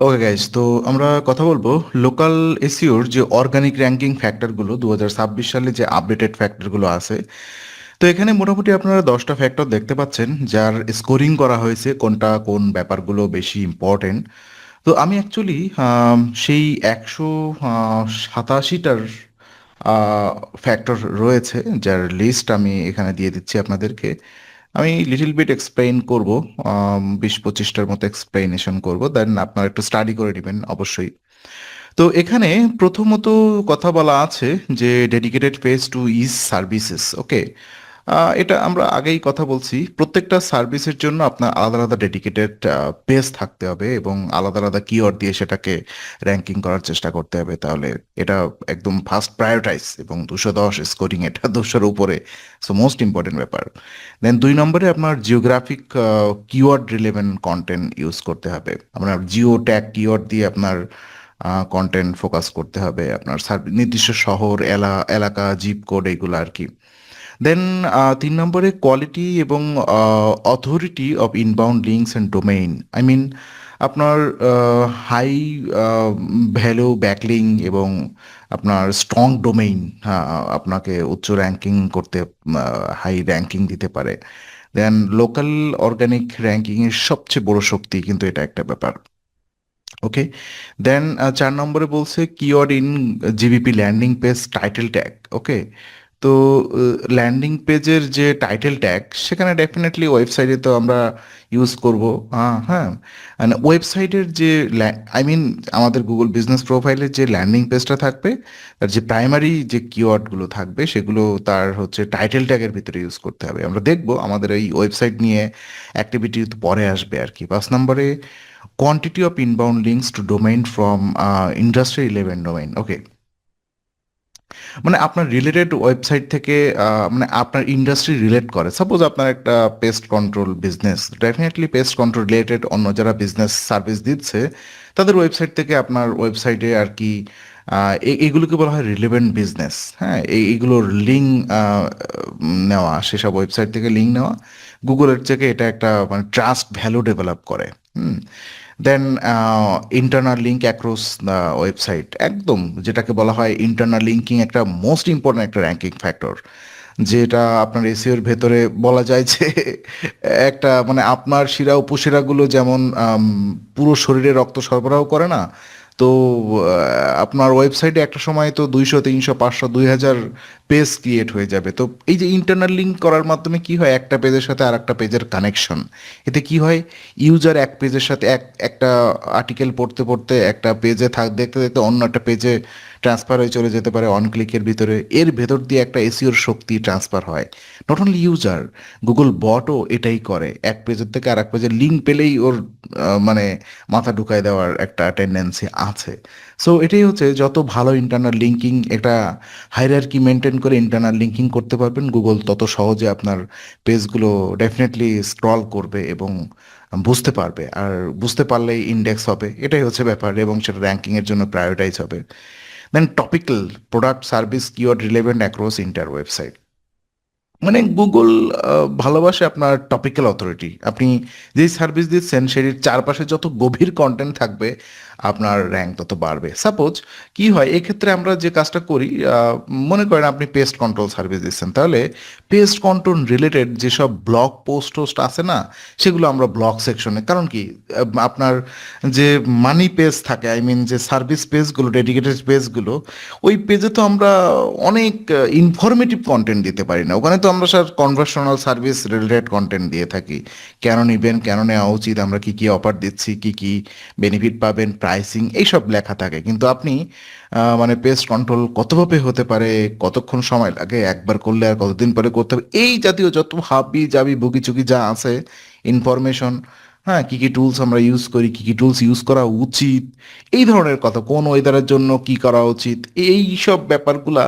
Okay guys, তো আমরা কথা বলবো লোকাল এসইওর যে অর্গানিক র্যাঙ্কিং ফ্যাক্টরগুলো 2026 সালে যে আপডেটেড ফ্যাক্টরগুলো আছে। তো এখানে মোটামুটি আপনারা 10টা ফ্যাক্টর দেখতে পাচ্ছেন যার স্কোরিং করা হয়েছে কোনটা কোন ব্যাপারগুলো বেশি ইম্পর্টেন্ট। তো আমি অ্যাকচুয়ালি সেই 187টার ফ্যাক্টর রয়েছে যার লিস্ট আমি এখানে দিয়ে দিচ্ছি আপনাদেরকে। আমি লিটল বিট এক্সপ্লেইন করব, 20-25টার মতো এক্সপ্লেনেশন করব, দেন আপনারা একটু স্টাডি করে নেবেন অবশ্যই। তো এখানে প্রথমত কথা বলা আছে যে dedicated page to is services. Okay, এটা আমরা আগেই কথা বলছি, প্রত্যেকটা সার্ভিসের জন্য আপনার আলাদা আলাদা ডেডিকেটেড পেজ থাকতে হবে এবং আলাদা আলাদা কিওয়ার্ড দিয়ে সেটাকে র্যাঙ্কিং করার চেষ্টা করতে হবে, তাহলে এটা একদম ফার্স্ট প্রায়োরিটাইজ এবং 210 স্কোরিং এটা 200-এর উপরে। সো মোস্ট ইম্পর্টেন্ট ব্যাপার। দেন 2 নম্বরে আপনার geographic keyword relevant content use করতে হবে, আপনার জিও ট্যাগ কিওয়ার্ড দিয়ে আপনার কন্টেন্ট ফোকাস করতে হবে, আপনার নির্দিষ্ট শহর এলাকা জিপ কোড এইগুলো আর কি। দেন 3 নম্বরে কোয়ালিটি এবং authority of inbound links and domain. I mean আপনার হাই ভ্যালু ব্যাকলিং এবং আপনার স্ট্রং ডোমেইন আপনাকে উচ্চ র্যাঙ্কিং করতে, হাই র্যাঙ্কিং দিতে পারে। দেন লোকাল অর্গানিক র্যাঙ্কিংয়ের সবচেয়ে বড় শক্তি কিন্তু এটা একটা ব্যাপার। ওকে, দেন 4 নম্বরে বলছে keyword in GBP landing page title tag. Okay, তো ল্যান্ডিং পেজের যে টাইটেল ট্যাগ সেখানে ডেফিনেটলি ওয়েবসাইটে তো আমরা ইউজ করব। হ্যাঁ হ্যাঁ, ওয়েবসাইটের যে আই মিন আমাদের গুগল বিজনেস প্রোফাইলের যে ল্যান্ডিং পেজটা থাকবে, তার যে প্রাইমারি যে কিওয়ার্ডগুলো থাকবে সেগুলো তার হচ্ছে টাইটেল ট্যাগের ভিতরে ইউজ করতে হবে। আমরা দেখব আমাদের এই ওয়েবসাইট নিয়ে অ্যাক্টিভিটি পরে আসবে আর কি। 5 নম্বরে quantity of inbound links to domain from industry relevant domain. ওকে, মানে আপনার রিলেটেড ওয়েবসাইট থেকে মানে আপনার ইন্ডাস্ট্রি রিলেট করে। সাপোজ আপনার একটা pest control business, definitely pest control related অন্য যারা বিজনেস সার্ভিস দিচ্ছে তাদের ওয়েবসাইট থেকে আপনার ওয়েবসাইটে আর কি এগুলোকে বলা হয় রিলেভেন্ট বিজনেস। হ্যাঁ, এইগুলোর লিঙ্ক নেওয়া, সেসব ওয়েবসাইট থেকে লিঙ্ক নেওয়া গুগলের থেকে এটা একটা মানে ট্রাস্ট ভ্যালু ডেভেলপ করে। Hmm, then internal link across the website, একদম যেটাকে বলা হয় ইন্টারনাল লিঙ্কিং, একটা মোস্ট ইম্পর্ট্যান্ট একটা র্যাঙ্কিং ফ্যাক্টর, যেটা আপনার এসইওর ভেতরে বলা যায় যে একটা মানে আপনার শিরা উপশিরাগুলো যেমন পুরো শরীরে রক্ত সরবরাহ করে না, তো আপনার ওয়েবসাইটে একটা সময় তো 200 300 500 2000 পেজ ক্রিয়েট হয়ে যাবে। তো এই যে ইন্টারনাল লিঙ্ক করার মাধ্যমে কি হয়, একটা পেজের সাথে আর একটা পেজের কানেকশন, এতে কি হয় ইউজার এক পেজের সাথে একটা আর্টিকেল পড়তে পড়তে একটা পেজে দেখতে দেখতে অন্য একটা পেজে ট্রান্সফার হয়ে চলে যেতে পারে অন ক্লিকের ভিতরে। এর ভেতর দিয়ে একটা এসিওর শক্তি ট্রান্সফার হয়। নট অনলি ইউজার, গুগল বটও এটাই করে, এক পেজের থেকে আর এক পেজের লিঙ্ক পেলেই ওর মানে মাথা ঢুকাই দেওয়ার একটা টেন্ডেন্সি আছে। সো এটাই হচ্ছে, যত ভালো ইন্টারনাল লিঙ্কিং, একটা হাইরার্কি মেনটেন করে ইন্টারনাল লিঙ্কিং করতে পারবেন, গুগল তত সহজে আপনার পেজগুলো ডেফিনেটলি স্ক্রল করবে এবং বুঝতে পারবে, আর বুঝতে পারলেই ইন্ডেক্স হবে, এটাই হচ্ছে ব্যাপার, এবং সেটা র্যাঙ্কিংয়ের জন্য প্রায়োরিটাইজ হবে। Then topical product service keyword relevant across entire website. মানে গুগল ভালোবাসে আপনার টপিক্যাল অথরিটি। আপনি যেই সার্ভিস দিচ্ছেন সেটির চারপাশে যত গভীর কন্টেন্ট থাকবে আপনার র্যাঙ্ক তত বাড়বে। সাপোজ কি হয় এক্ষেত্রে আমরা যে কাজটা করি, মনে করেন আপনি পেস্ট কন্ট্রোল সার্ভিস দিচ্ছেন, তাহলে পেস্ট কন্ট্রোল রিলেটেড যেসব ব্লগ টোস্ট আছে না, সেগুলো আমরা ব্লগ সেকশনে, কারণ কি আপনার যে মানি পেজ থাকে, আই মিন যে সার্ভিস পেজগুলো ডেডিকেটেড পেজগুলো, ওই পেজে তো আমরা অনেক ইনফরমেটিভ কন্টেন্ট দিতে পারি না, ওখানে তো আমরা স্যার কনভার্সনাল সার্ভিস রিলেটেড কন্টেন্ট দিয়ে থাকি। কেন নিবেন, কেন নেওয়া উচিত, আমরা কি কি অফার দিচ্ছি, কি কি বেনিফিট পাবেন, প্রাইসিং, এইসব লেখা থাকে। কিন্তু আপনি মানে পেস্ট কন্ট্রোল কতভাবে হতে পারে, কতক্ষণ সময় লাগে, একবার করলে আর কতদিন পরে করতে হবে, এই জাতীয় যত হাবি জাবি ভুগিচুগি যা আছে ইনফরমেশন, হ্যাঁ, কি কি টুলস আমরা ইউজ করি, কি কি টুলস ইউজ করা উচিত, এই ধরনের কথা, কোন ওয়েদারের জন্য কি করা উচিত, এই সব ব্যাপারগুলা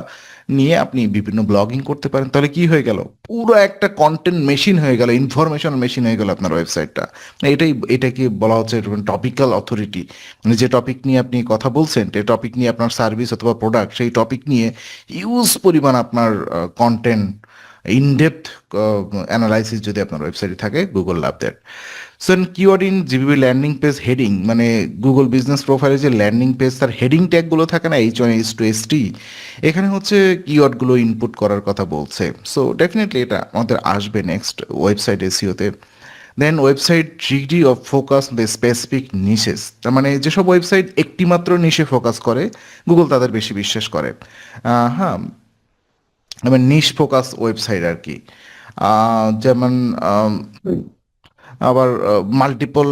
নিয়ে আপনি বিভিন্ন ব্লগিং করতে পারেন। তাহলে কি হয়ে গেল, পুরো একটা কন্টেন্ট মেশিন হয়ে গেল, ইনফরমেশন মেশিন হয়ে গেল আপনার ওয়েবসাইটটা। এটাকে বলা হচ্ছে টপিক্যাল অথরিটি। মানে যে টপিক নিয়ে আপনি কথা বলছেন, যে টপিক নিয়ে আপনার সার্ভিস অথবা প্রোডাক্ট, সেই টপিক নিয়ে হিউজ পরিমাণ আপনার কন্টেন্ট ইনডেপথ অ্যানালাইসিস যদি আপনার ওয়েবসাইটে থাকে, Google love that. So keyword in GBB landing page heading, মানে গুগল বিজনেস প্রোফাইলে যে ল্যান্ডিং পেজ তার হেডিং ট্যাগগুলো থাকে না, H1 H2 ST, এখানে হচ্ছে কিওয়ার্ডগুলো ইনপুট করার কথা বলছে। সো ডেফিনেটলি এটা আমাদের আসবে নেক্সট ওয়েবসাইট এসিওতে। Then website degree of focus the specific niches, তার মানে যেসব ওয়েবসাইট একটি মাত্র নিশে ফোকাস করে গুগল তাদের বেশি বিশ্বাস করে। হ্যাঁ, মানে নিশ ফোকাস ওয়েবসাইট আর কি। যেমন আবার মাল্টিপল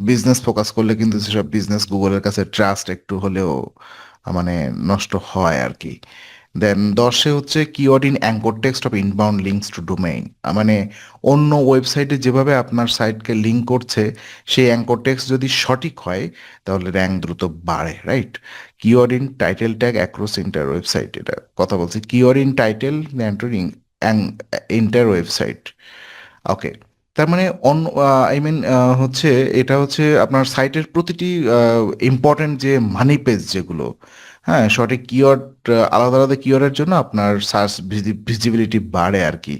বিজনেস ফোকাস করলে কিন্তু সেসব বিজনেস গুগলের কাছে ট্রাস্ট একটু হলেও মানে নষ্ট হয় আর কি। দেন 10 হচ্ছে keyword in anchor text of inbound links to domain, মানে অন্য ওয়েবসাইটে যেভাবে আপনার সাইটকে লিঙ্ক করছে সেই অ্যাঙ্কর টেক্সট যদি সঠিক হয় তাহলে র্যাঙ্ক দ্রুত বাড়ে, right? Keyword in title tag across entire website, এটা কথা বলছি। Keyword in title entire website, okay. তার মানে আই মিন হচ্ছে এটা হচ্ছে আপনার সাইটের প্রতিটি ইম্পর্টেন্ট যে মানি পেজ যেগুলো, হ্যাঁ, সঠিক কিওয়ার্ড, আলাদা আলাদা কিওয়ার্ডের জন্য আপনার সার্চ ভিজিবিলিটি বাড়ে আর কি।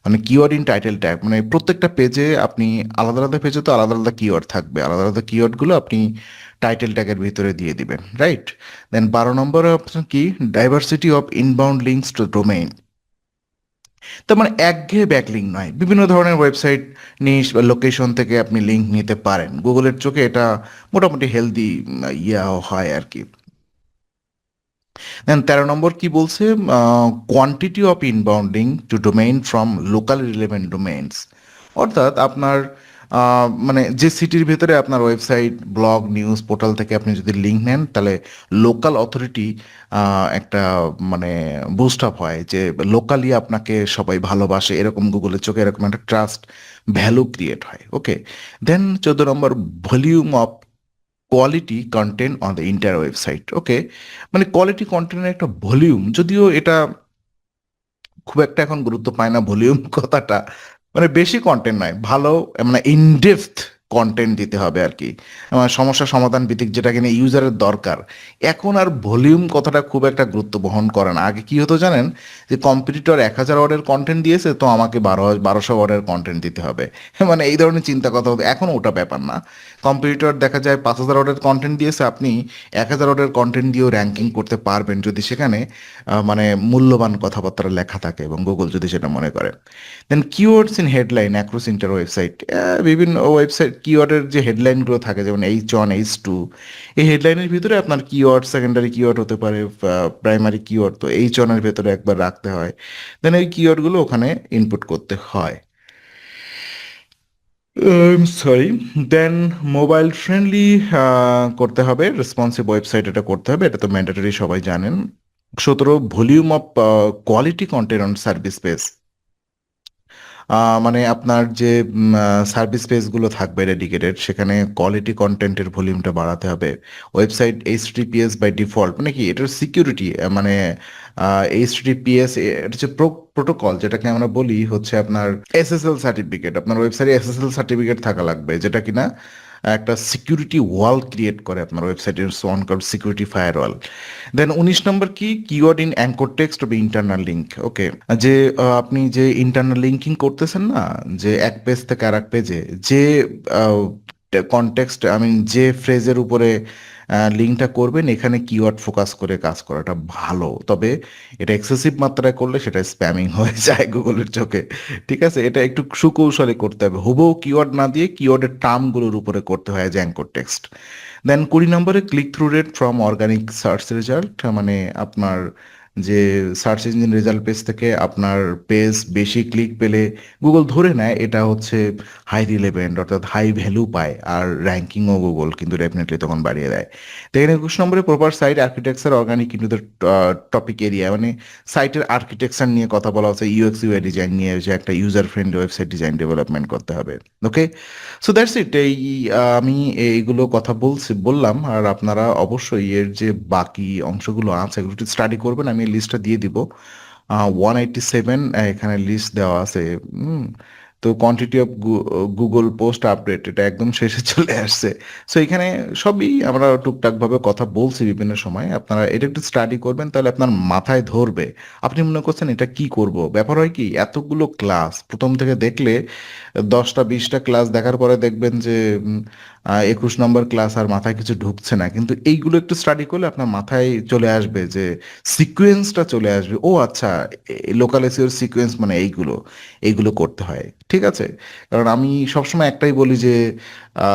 মানে কিওয়ার্ড ইন টাইটেল ট্যাগ, মানে প্রত্যেকটা পেজে আপনি আলাদা আলাদা পেজে তো আলাদা আলাদা কিওয়ার্ড থাকবে, আলাদা আলাদা কিওয়ার্ডগুলো আপনি টাইটেল ট্যাগের ভিতরে দিয়ে দিবেন, রাইট? দেন 12 নম্বরে অপশন কি, diversity of inbound links to domain. তার মানে একঘেয়ে ব্যাকলিঙ্ক নয়, বিভিন্ন ধরনের ওয়েবসাইট নিশ বা লোকেশন থেকে আপনি লিঙ্ক নিতে পারেন, গুগলের চোখে এটা মোটামুটি হেলদি হয় আর কি। দেন 13 নম্বর কি বলছে, quantity of inbounding to domain from local relevant domains, অর্থাৎ আপনার মানে যে সিটির ভেতরে আপনার ওয়েবসাইট, ব্লগ, নিউজ পোর্টাল থেকে আপনি যদি লিঙ্ক নেন তাহলে লোকাল অথরিটি একটা মানে বুস্ট আপ হয়, যে লোকালি আপনাকে সবাই ভালোবাসে, এরকম গুগলের চোখে এরকম একটা ট্রাস্ট ভ্যালু ক্রিয়েট হয়, ওকে। দেন 14 নম্বর, volume of quality content on the entire website, okay. মানে কোয়ালিটি কন্টেন্টের একটা ভলিউম, যদিও এটা খুব একটা এখন গুরুত্ব পায় না ভলিউম কথাটা, মানে বেশি কন্টেন্ট নয়, ভালো মানে ইনডেপথ কন্টেন্ট দিতে হবে আর কি। আমার সমস্যা সমাধান ভিত্তিক যেটা কিনা ইউজারের দরকার, এখন আর ভলিউম কথাটা খুব একটা গুরুত্ব বহন করে না। আগে কি হতো জানেন, যে কম্পিটিটর 1,000 ওয়ার্ডের কন্টেন্ট দিয়েছে তো আমাকে 1200 ওয়ার্ডের কন্টেন্ট দিতে হবে, মানে এই ধরনের চিন্তা কথা হতো। এখন ওটা ব্যাপার না, কম্পিটিটর দেখা যায় 5,000 ওয়ার্ডের কন্টেন্ট দিয়েছে, আপনি 1,000 ওয়ার্ডের কন্টেন্ট দিয়েও র্যাঙ্কিং করতে পারবেন যদি সেখানে মানে মূল্যবান কথাবার্তা লেখা থাকে এবং গুগল যদি সেটা মনে করে। Then keywords in headline across entire website, বিভিন্ন ওয়েবসাইট কিওয়ার্ডের যে হেডলাইনগুলো থাকে যেমন H1 H2, এই হেডলাইনের ভিতরে আপনার কিওয়ার্ড, সেকেন্ডারি কিওয়ার্ড হতে পারে, প্রাইমারি কিওয়ার্ড, তো H1 এর ভেতরে একবার রাখতে হয়। দেন এই কিওয়ার্ডগুলো ওখানে ইনপুট করতে হয়। সরি। দেন মোবাইল ফ্রেন্ডলি করতে হবে, রেসপন্সিভ ওয়েবসাইট এটা করতে হবে, এটা তো ম্যান্ডেটরি, সবাই জানেন। 17, volume of quality content on service page, মানে আপনার যে সার্ভিস পেজগুলো থাকবে ডেডিকেটেড, সেখানে কোয়ালিটি কন্টেন্টের ভলিউমটা বাড়াতে হবে। ওয়েবসাইট HTTPS বাই ডিফল্ট, মানে কি এটার সিকিউরিটি, মানে HTTPS এটা হচ্ছে প্রোটোকল, যেটাকে আমরা বলি হচ্ছে আপনার SSL সার্টিফিকেট, আপনার ওয়েবসাইটে SSL সার্টিফিকেট থাকা লাগবে, যেটা কিনা একটা সিকিউরিটি ওয়াল ক্রিয়েট করে আপনার ওয়েবসাইটের, so called security firewall. Then 19 নম্বর কি, keyword in anchor text of internal link, okay. যে আপনি যে ইন্টারনাল লিঙ্কিং করতেছেন না, যে এক পেজ থেকে আর এক পেজে যে কনটেক্সট, আই মিন যে ফ্রেজের উপরে লিঙ্কটা করবেন, এখানে কিওয়ার্ড ফোকাস করে কাজ করাটা ভালো, তবে এটা এক্সেসিভ মাত্রায় করলে সেটা স্প্যামিং হয়ে যায় গুগলের চোখে, ঠিক আছে? এটা একটু সুকৌশলে করতে হবে, হুবহু কিওয়ার্ড না দিয়ে কিওয়ার্ডের টার্মগুলোর উপরে করতে হয় যে অ্যাঙ্কর টেক্সট। দেন 20 নম্বরে, click through rate from organic search result, মানে আপনার যে সার্চ ইঞ্জিন রেজাল্ট পেজ থেকে আপনার পেজ বেশি ক্লিক পেলে গুগল ধরে নেয় এটা হচ্ছে হাই রিলেভেন্ট, অর্থাৎ হাই ভ্যালু পায়, আর র্যাঙ্কিংও গুগল কিন্তু ডেফিনেটলি তখন বাড়িয়ে দেয়। তো এখানে 21 নম্বরে, proper site architecture organic into the topic area, মানে সাইটের আর্কিটেকচার নিয়ে কথা বলা হচ্ছে, UX/UI ডিজাইন নিয়ে, যে একটা user friendly website design development করতে হবে, ওকে। So that's it. এই আমি এইগুলো কথা বললাম, আর আপনারা অবশ্যই এর যে বাকি অংশগুলো আছে এগুলো একটু স্টাডি করবেন, আমি লিস্টটা দিয়ে দিব। 187 এখানে লিস্ট দেওয়া আছে। তো quantity of Google post update এটা একদম শেষে চলে আসছে। সো এখানে সবই আমরা টুকটাকভাবে কথা বলছি বিভিন্ন সময়। আপনারা এটা একটু স্টাডি করবেন তাহলে আপনার মাথায় ধরবে। আপনি মনে করছেন এটা কি করব? ব্যাপার হয় কি এতগুলো ক্লাস ১ম থেকে দেখলে ১০টা ২০টা ক্লাস দেখার পরে দেখবেন যে ২১ নম্বর ক্লাস আর মাথায় কিছু ঢুকছে না। কিন্তু এইগুলো একটু স্টাডি করলে আপনার মাথায় চলে আসবে যে সিকোয়েন্সটা চলে আসবে। ও আচ্ছা লোকাল এসইও এর সিকোয়েন্স মানে এইগুলো, এইগুলো করতে হয়। ঠিক আছে? কারণ আমি সবসময় একটাই বলি যে আ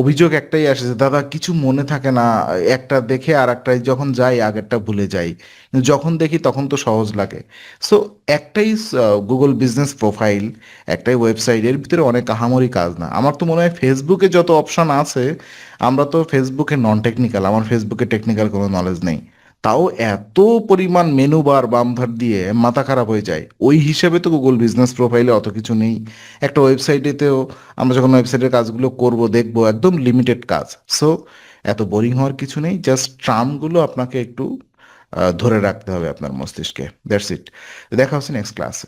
অভিযোগ একটাই আসে যে, "দাদা কিছু মনে থাকে না। একটা দেখে আরেকটায় যখন যাই আগেরটা ভুলে যাই। কিন্তু যখন দেখি তখন তো সহজ লাগে।" সো একটাই Google বিজনেস প্রোফাইল, একটাই ওয়েবসাইট এর ভিতরে অনেক আহামরি কাজ না। আমার তো মনে হয় Facebook এ যত অপশন আছে, আমরা তো Facebook এ নন টেকনিক্যাল। আমার Facebook এ টেকনিক্যাল কোনো নলেজ নেই। তাও এত পরিমাণ মেনু বার বাম ধার দিয়ে মাথা খারাপ হয়ে যায়। ওই হিসেবে তো Google বিজনেস প্রোফাইলে অত কিছু নেই। একটা ওয়েবসাইটেতেও আমরা যখন ওয়েবসাইটের কাজগুলো করব, দেখব একদম লিমিটেড কাজ। সো এত বোরিং হওয়ার কিছু নেই। জাস্ট ট্রামগুলো আপনাকে একটু ধরে রাখতে হবে আপনার মস্তিষ্কে। That's it. দেখা হচ্ছে নেক্সট ক্লাসে।